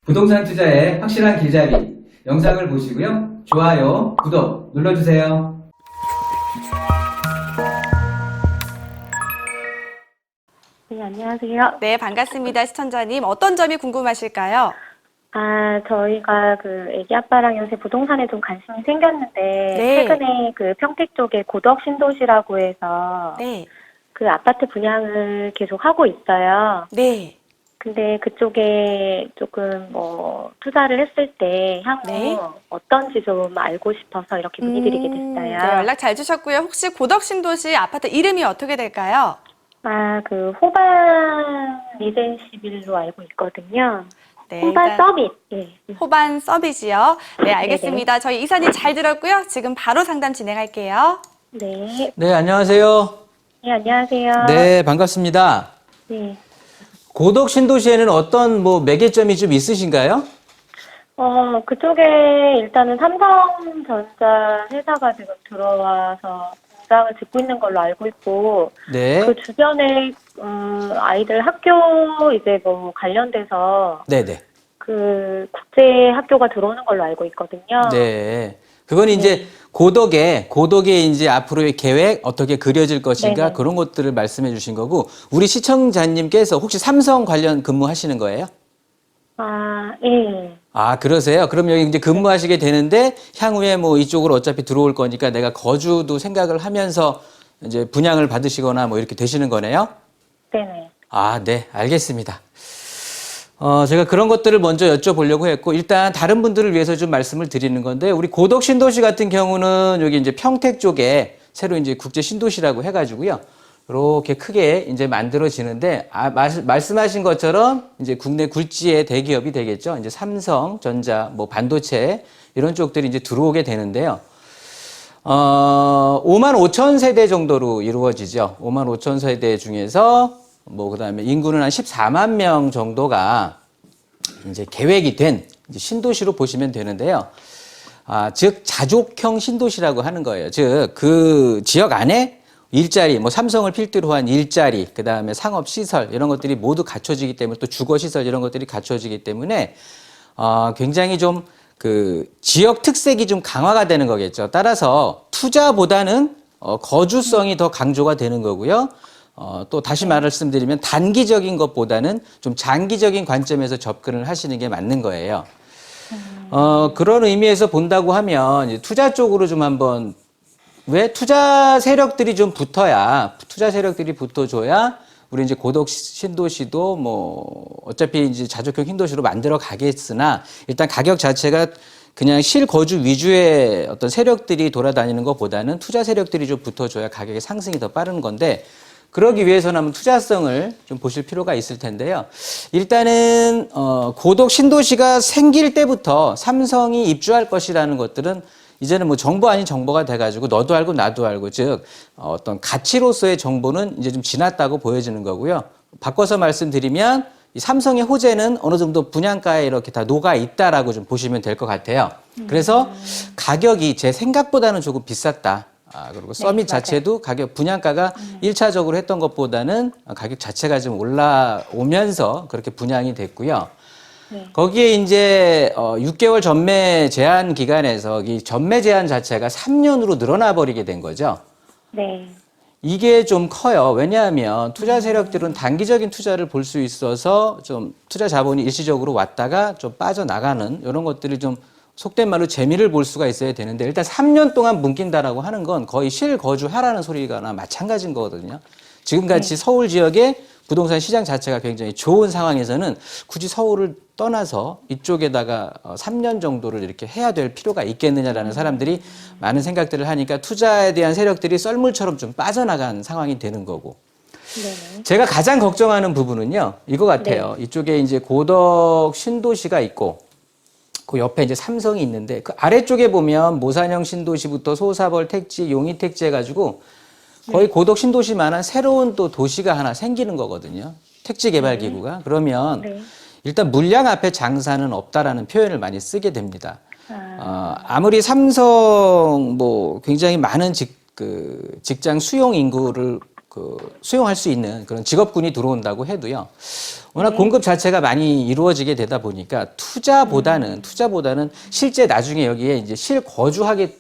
부동산 투자의 확실한 길잡이 영상을 보시고요. 좋아요, 구독 눌러주세요. 네, 안녕하세요. 네, 반갑습니다. 시청자님. 어떤 점이 궁금하실까요? 저희가 애기 아빠랑 요새 부동산에 좀 관심이 생겼는데, 네. 최근에 평택 쪽에 고덕 신도시라고 해서 네. 그 아파트 분양을 계속 하고 있어요. 네. 근데 그쪽에 조금 투자를 했을 때 향후 네. 어떤지 좀 알고 싶어서 이렇게 문의드리게 됐어요. 네, 연락 잘 주셨고요. 혹시 고덕 신도시 아파트 이름이 어떻게 될까요? 호반 리젠시빌로 알고 있거든요. 네, 호반 일단 서밋. 예. 호반 서비스요. 네, 알겠습니다. 저희 이사님 잘 들었고요. 지금 바로 상담 진행할게요. 네. 네, 안녕하세요. 네, 안녕하세요. 네, 반갑습니다. 네. 고덕 신도시에는 어떤 매개점이 좀 있으신가요? 그쪽에 일단은 삼성전자 회사가 지금 들어와서 공장을 짓고 있는 걸로 알고 있고, 네. 그 주변에, 아이들 학교 관련돼서 네네. 그 국제 학교가 들어오는 걸로 알고 있거든요. 네. 그건 이제 고덕에 이제 앞으로의 계획, 어떻게 그려질 것인가, 네네. 그런 것들을 말씀해 주신 거고, 우리 시청자님께서 혹시 삼성 관련 근무하시는 거예요? 예. 아, 그러세요? 그럼 여기 이제 근무하시게 되는데, 향후에 이쪽으로 어차피 들어올 거니까 내가 거주도 생각을 하면서 이제 분양을 받으시거나 이렇게 되시는 거네요? 네네. 아, 네, 알겠습니다. 제가 그런 것들을 먼저 여쭤보려고 했고, 일단 다른 분들을 위해서 좀 말씀을 드리는 건데, 우리 고덕 신도시 같은 경우는 여기 이제 평택 쪽에 새로 이제 국제 신도시라고 해가지고요. 이렇게 크게 이제 만들어지는데, 말씀하신 것처럼 이제 국내 굴지의 대기업이 되겠죠. 이제 삼성, 전자, 반도체, 이런 쪽들이 이제 들어오게 되는데요. 5만 5천 세대 정도로 이루어지죠. 5만 5천 세대 중에서 그다음에 인구는 한 14만 명 정도가 이제 계획이 된 이제 신도시로 보시면 되는데요. 즉 자족형 신도시라고 하는 거예요. 즉 그 지역 안에 일자리, 삼성을 필두로 한 일자리, 그다음에 상업 시설 이런 것들이 모두 갖춰지기 때문에 또 주거 시설 이런 것들이 갖춰지기 때문에 굉장히 좀 그 지역 특색이 좀 강화가 되는 거겠죠. 따라서 투자보다는 거주성이 더 강조가 되는 거고요. 또 다시 말씀드리면 단기적인 것보다는 좀 장기적인 관점에서 접근을 하시는 게 맞는 거예요. 그런 의미에서 본다고 하면 이제 투자 쪽으로 좀 한번 왜 투자 세력들이 좀 투자 세력들이 붙어줘야 우리 이제 고덕 신도시도 어차피 이제 자족형 신도시로 만들어 가겠으나 일단 가격 자체가 그냥 실거주 위주의 어떤 세력들이 돌아다니는 것보다는 투자 세력들이 좀 붙어줘야 가격의 상승이 더 빠른 건데 그러기 위해서는 한번 투자성을 좀 보실 필요가 있을 텐데요. 일단은 고덕 신도시가 생길 때부터 삼성이 입주할 것이라는 것들은 이제는 정보 아닌 정보가 돼가지고 너도 알고 나도 알고 즉 어떤 가치로서의 정보는 이제 좀 지났다고 보여지는 거고요. 바꿔서 말씀드리면 이 삼성의 호재는 어느 정도 분양가에 이렇게 다 녹아 있다라고 좀 보시면 될 것 같아요. 그래서 가격이 제 생각보다는 조금 비쌌다. 그리고 서밋 자체도 가격 분양가가 1차적으로 했던 것보다는 가격 자체가 좀 올라오면서 그렇게 분양이 됐고요. 네. 거기에 이제 6개월 전매 제한 기간에서 이 전매 제한 자체가 3년으로 늘어나 버리게 된 거죠. 네. 이게 좀 커요. 왜냐하면 투자 세력들은 단기적인 투자를 볼 수 있어서 좀 투자 자본이 일시적으로 왔다가 좀 빠져나가는 이런 것들이 좀 속된 말로 재미를 볼 수가 있어야 되는데 일단 3년 동안 뭉낀다라고 하는 건 거의 실거주하라는 소리가나 마찬가지인 거거든요. 지금같이 서울 지역의 부동산 시장 자체가 굉장히 좋은 상황에서는 굳이 서울을 떠나서 이쪽에다가 3년 정도를 이렇게 해야 될 필요가 있겠느냐라는 사람들이 많은 생각들을 하니까 투자에 대한 세력들이 썰물처럼 좀 빠져나간 상황이 되는 거고. 네. 제가 가장 걱정하는 부분은요, 이거 같아요. 이쪽에 이제 고덕 신도시가 있고, 그 옆에 이제 삼성이 있는데, 그 아래쪽에 보면 모산형 신도시부터 소사벌 택지, 용인 택지 해가지고 거의 고덕 신도시만한 새로운 또 도시가 하나 생기는 거거든요. 택지 개발 기구가. 그러면 일단 물량 앞에 장사는 없다라는 표현을 많이 쓰게 됩니다. 아무리 삼성 굉장히 많은 직장 수용 인구를 수용할 수 있는 그런 직업군이 들어온다고 해도요. 워낙 공급 자체가 많이 이루어지게 되다 보니까 투자보다는 실제 나중에 여기에 이제 실거주하게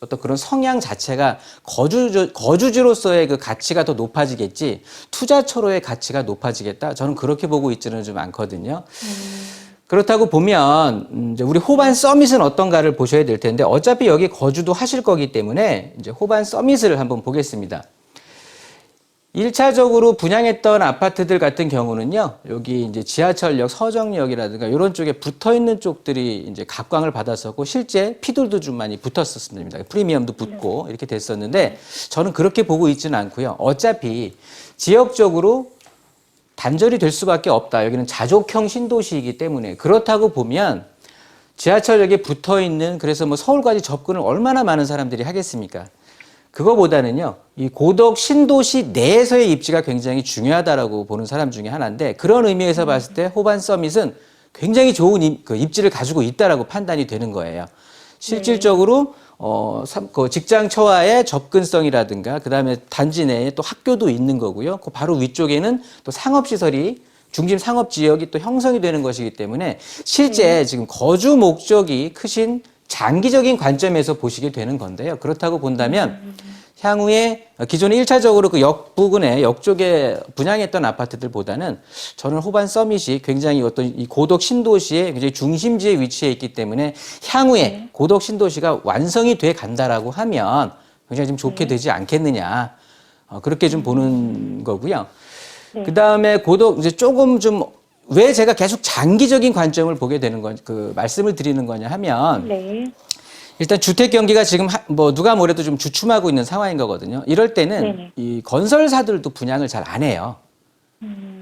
어떤 그런 성향 자체가 거주지로서의 그 가치가 더 높아지겠지 투자처로의 가치가 높아지겠다. 저는 그렇게 보고 있지는 좀 않거든요. 그렇다고 보면 이제 우리 호반 서밋은 어떤가를 보셔야 될 텐데 어차피 여기 거주도 하실 거기 때문에 이제 호반 서밋을 한번 보겠습니다. 1차적으로 분양했던 아파트들 같은 경우는요, 여기 이제 지하철역, 서정역이라든가 이런 쪽에 붙어 있는 쪽들이 이제 각광을 받았었고, 실제 피들도 좀 많이 붙었었습니다. 프리미엄도 붙고 이렇게 됐었는데, 저는 그렇게 보고 있지는 않고요. 어차피 지역적으로 단절이 될 수밖에 없다. 여기는 자족형 신도시이기 때문에. 그렇다고 보면, 지하철역에 붙어 있는, 그래서 뭐 서울까지 접근을 얼마나 많은 사람들이 하겠습니까? 그거보다는요, 이 고덕 신도시 내에서의 입지가 굉장히 중요하다라고 보는 사람 중에 하나인데, 그런 의미에서 봤을 때 호반 서밋은 굉장히 좋은 입지를 가지고 있다라고 판단이 되는 거예요. 실질적으로 그 직장처와의 접근성이라든가, 그 다음에 단지 내에 또 학교도 있는 거고요. 그 바로 위쪽에는 또 상업시설이 중심 상업 지역이 또 형성이 되는 것이기 때문에 실제 지금 거주 목적이 크신 장기적인 관점에서 보시게 되는 건데요. 그렇다고 본다면 향후에 기존에 1차적으로 그 역 부근에 역 쪽에 분양했던 아파트들보다는 저는 호반 서밋이 굉장히 어떤 이 고덕 신도시의 굉장히 중심지에 위치해 있기 때문에 향후에 고덕 신도시가 완성이 돼 간다라고 하면 굉장히 좀 좋게 되지 않겠느냐. 그렇게 좀 보는 거고요. 그 다음에 고덕 이제 조금 좀 왜 제가 계속 장기적인 관점을 보게 되는 건, 말씀을 드리는 거냐 하면, 일단 주택 경기가 지금 뭐 누가 뭐래도 좀 주춤하고 있는 상황인 거거든요. 이럴 때는 이 건설사들도 분양을 잘 안 해요.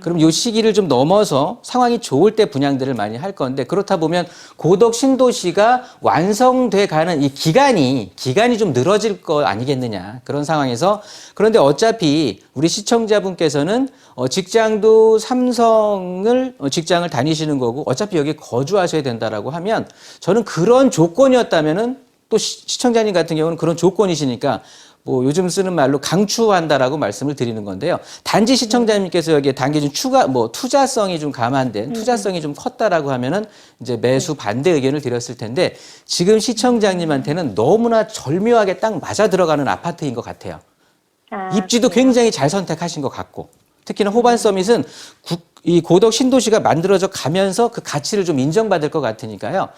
그럼 이 시기를 좀 넘어서 상황이 좋을 때 분양들을 많이 할 건데 그렇다 보면 고덕 신도시가 완성돼 가는 이 기간이 좀 늘어질 거 아니겠느냐 그런 상황에서 그런데 어차피 우리 시청자분께서는 직장도 삼성을 직장을 다니시는 거고 어차피 여기 거주하셔야 된다라고 하면 저는 그런 조건이었다면은 또 시청자님 같은 경우는 그런 조건이시니까 뭐 요즘 쓰는 말로 강추한다라고 말씀을 드리는 건데요. 단지 시청자님께서 여기에 당겨진 투자성이 좀 감안된 투자성이 좀 컸다라고 하면은 이제 매수 반대 의견을 드렸을 텐데 지금 시청자님한테는 너무나 절묘하게 딱 맞아 들어가는 아파트인 것 같아요. 입지도 굉장히 잘 선택하신 것 같고 특히나 호반 서밋은 이 고덕 신도시가 만들어져 가면서 그 가치를 좀 인정받을 것 같으니까요.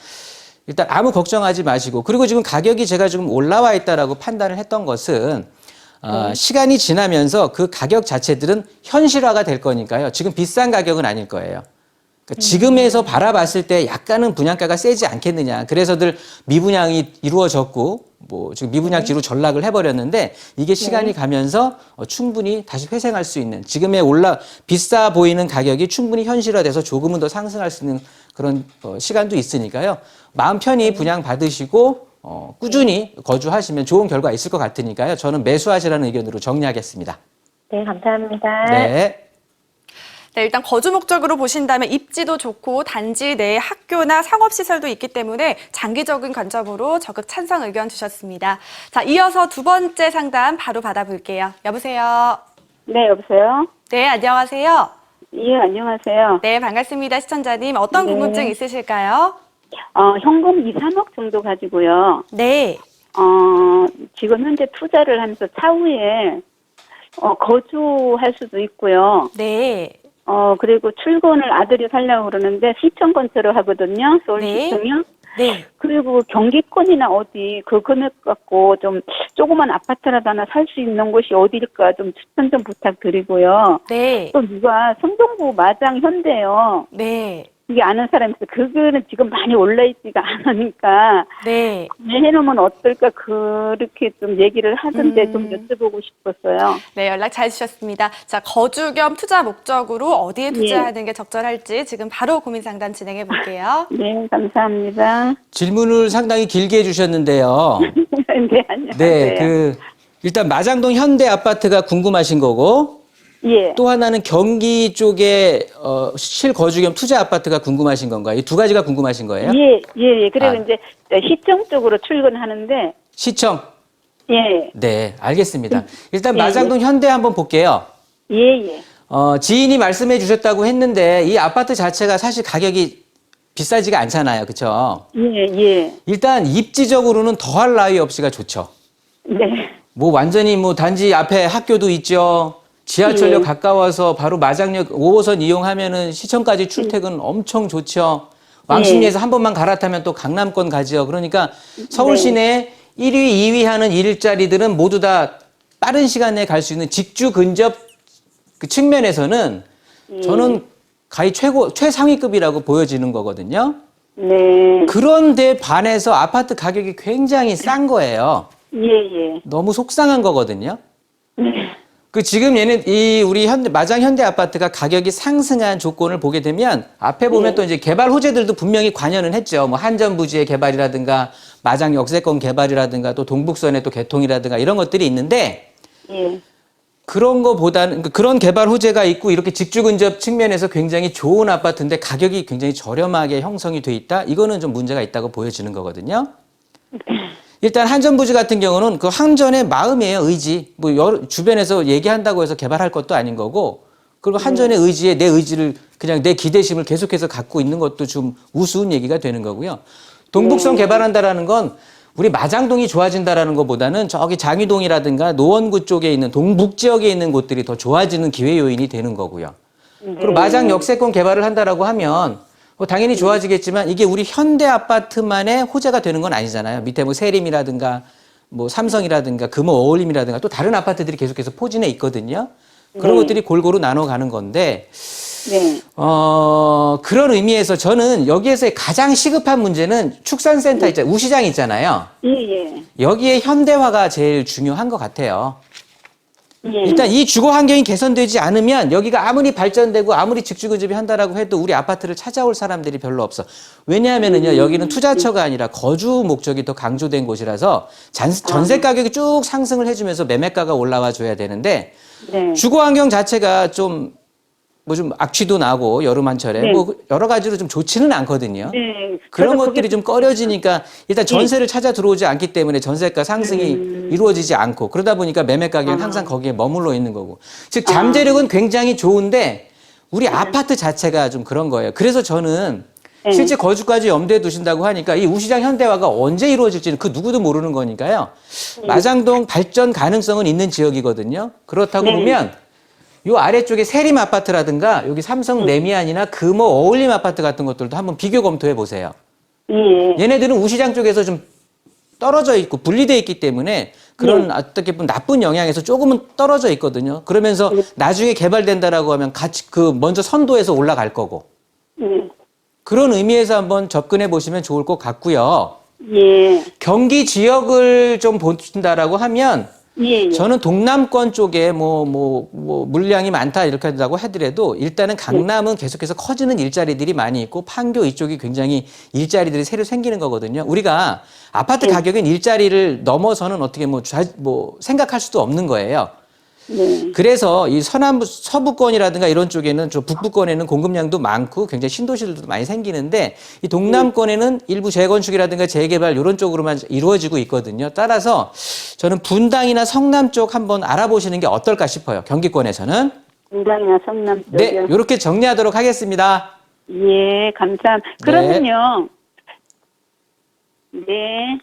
일단 아무 걱정하지 마시고 그리고 지금 가격이 제가 지금 올라와 있다라고 판단을 했던 것은 시간이 지나면서 그 가격 자체들은 현실화가 될 거니까요. 지금 비싼 가격은 아닐 거예요. 그러니까 지금에서 바라봤을 때 약간은 분양가가 세지 않겠느냐. 그래서들 미분양이 이루어졌고 뭐 지금 미분양지로 전락을 해버렸는데 이게 시간이 가면서 충분히 다시 회생할 수 있는 지금의 비싸 보이는 가격이 충분히 현실화돼서 조금은 더 상승할 수 있는 그런 시간도 있으니까요. 마음 편히 분양 받으시고 꾸준히 거주하시면 좋은 결과 있을 것 같으니까요. 저는 매수하시라는 의견으로 정리하겠습니다. 네, 감사합니다. 네. 네, 일단 거주 목적으로 보신다면 입지도 좋고 단지 내에 학교나 상업시설도 있기 때문에 장기적인 관점으로 적극 찬성 의견 주셨습니다. 자, 이어서 두 번째 상담 바로 받아볼게요. 여보세요? 네, 여보세요? 네, 안녕하세요? 예, 안녕하세요. 네, 반갑습니다. 시청자님. 어떤 네. 궁금증 있으실까요? 현금 2, 3억 정도 가지고요. 네. 지금 현재 투자를 하면서 차후에 거주할 수도 있고요. 네. 그리고 출근을 아들이 살려고 그러는데 시청 근처로 하거든요. 서울시청이요. 네. 그리고 경기권이나 어디 그 금액 갖고 좀 조그만 아파트라도 하나 살 수 있는 곳이 어디일까 좀 추천 좀 부탁드리고요. 네. 또 누가 성동구 마장 현대요. 네. 이게 아는 사람이 있어요. 그거는 지금 많이 올라있지가 않으니까 네. 해놓으면 어떨까 그렇게 좀 얘기를 하던데 좀 여쭤보고 싶었어요. 네, 연락 잘 주셨습니다. 자, 거주 겸 투자 목적으로 어디에 투자하는 게 적절할지 지금 바로 고민 상담 진행해 볼게요. 네, 감사합니다. 질문을 상당히 길게 해주셨는데요. 네, 안녕하세요. 네, 일단 마장동 현대 아파트가 궁금하신 거고, 예. 또 하나는 경기 쪽에 실거주 겸 투자 아파트가 궁금하신 건가요? 이 두 가지가 궁금하신 거예요? 예. 그리고 이제 시청 쪽으로 출근하는데 시청. 예. 네, 알겠습니다. 일단 예, 마장동 현대 한번 볼게요. 예, 예. 지인이 말씀해 주셨다고 했는데 이 아파트 자체가 사실 가격이 비싸지가 않잖아요. 그렇죠? 예, 예. 일단 입지적으로는 더할 나위 없이가 좋죠. 네. 뭐 완전히 뭐 단지 앞에 학교도 있죠. 지하철역 예. 가까워서 바로 마장역 5호선 이용하면은 시청까지 출퇴근 엄청 좋죠. 왕십리에서 한 번만 갈아타면 또 강남권 가죠. 그러니까 서울 시내 1위, 2위 하는 일자리들은 모두 다 빠른 시간 내에 갈 수 있는 직주 근접 그 측면에서는 저는 가히 최상위급이라고 보여지는 거거든요. 네. 그런데 반해서 아파트 가격이 굉장히 싼 거예요. 예, 예. 너무 속상한 거거든요. 그 지금 얘는 이 우리 마장 현대 아파트가 가격이 상승한 조건을 보게 되면 앞에 보면 또 이제 개발 호재들도 분명히 관여는 했죠. 뭐 한전 부지의 개발이라든가 마장 역세권 개발이라든가 또 동북선의 또 개통이라든가 이런 것들이 있는데 예. 그런 거보다는 그런 개발 호재가 있고 이렇게 직주 근접 측면에서 굉장히 좋은 아파트인데 가격이 굉장히 저렴하게 형성이 돼 있다. 이거는 좀 문제가 있다고 보여지는 거거든요. 일단 한전부지 같은 경우는 그 한전의 마음이에요, 의지. 뭐 주변에서 얘기한다고 해서 개발할 것도 아닌 거고, 그리고 한전의 의지에 내 의지를 그냥 내 기대심을 계속해서 갖고 있는 것도 좀 우스운 얘기가 되는 거고요. 동북선 개발한다라는 건 우리 마장동이 좋아진다라는 것보다는 저기 장위동이라든가 노원구 쪽에 있는 동북 지역에 있는 곳들이 더 좋아지는 기회 요인이 되는 거고요. 그리고 마장 역세권 개발을 한다라고 하면 뭐 당연히 좋아지겠지만 이게 우리 현대 아파트만의 호재가 되는 건 아니잖아요. 밑에 뭐 세림이라든가 뭐 삼성이라든가 금호 어울림이라든가 또 다른 아파트들이 계속해서 포진해 있거든요. 그런 것들이 골고루 나눠가는 건데 네. 그런 의미에서 저는 여기에서 가장 시급한 문제는 축산센터 있잖아요. 우시장 있잖아요. 예, 예. 여기에 현대화가 제일 중요한 것 같아요. 예. 일단 이 주거 환경이 개선되지 않으면 여기가 아무리 발전되고 아무리 직주근접이 한다라고 해도 우리 아파트를 찾아올 사람들이 별로 없어. 왜냐하면은요, 여기는 투자처가 아니라 거주 목적이 더 강조된 곳이라서 전세 가격이 쭉 상승을 해주면서 매매가가 올라와 줘야 되는데 네. 주거 환경 자체가 좀 악취도 나고 여름 한철에 네. 뭐 여러 가지로 좀 좋지는 않거든요. 네. 그런 그래서 것들이 좀 꺼려지니까 일단 전세를 찾아 들어오지 않기 때문에 전세가 상승이 이루어지지 않고 그러다 보니까 매매 가격은 항상 거기에 머물러 있는 거고. 즉 잠재력은 굉장히 좋은데 우리 아파트 자체가 좀 그런 거예요. 그래서 저는 실제 거주까지 염두에 두신다고 하니까 이 우시장 현대화가 언제 이루어질지는 그 누구도 모르는 거니까요. 마장동 발전 가능성은 있는 지역이거든요. 그렇다고 보면 요 아래쪽에 세림 아파트라든가 여기 삼성 레미안이나 금호 어울림 아파트 같은 것들도 한번 비교 검토해 보세요. 예. 얘네들은 우시장 쪽에서 좀 떨어져 있고 분리되어 있기 때문에 그런 어떻게 보면 나쁜 영향에서 조금은 떨어져 있거든요. 그러면서 나중에 개발된다라고 하면 같이 먼저 선도해서 올라갈 거고. 그런 의미에서 한번 접근해 보시면 좋을 것 같고요. 예. 경기 지역을 좀 보신다라고 하면 예. 예. 저는 동남권 쪽에 물량이 많다 이렇게 한다고 하더라도 일단은 강남은 계속해서 커지는 일자리들이 많이 있고 판교 이쪽이 굉장히 일자리들이 새로 생기는 거거든요. 우리가 아파트 가격은 일자리를 넘어서는 어떻게 생각할 수도 없는 거예요. 네. 그래서 이 서부권이라든가 이런 쪽에는 저 북부권에는 공급량도 많고 굉장히 신도시들도 많이 생기는데 이 동남권에는 일부 재건축이라든가 재개발 이런 쪽으로만 이루어지고 있거든요. 따라서 저는 분당이나 성남 쪽 한번 알아보시는 게 어떨까 싶어요. 경기권에서는. 분당이나 성남 쪽이요. 네, 이렇게 정리하도록 하겠습니다. 예, 감사합니다. 그러면요. 네.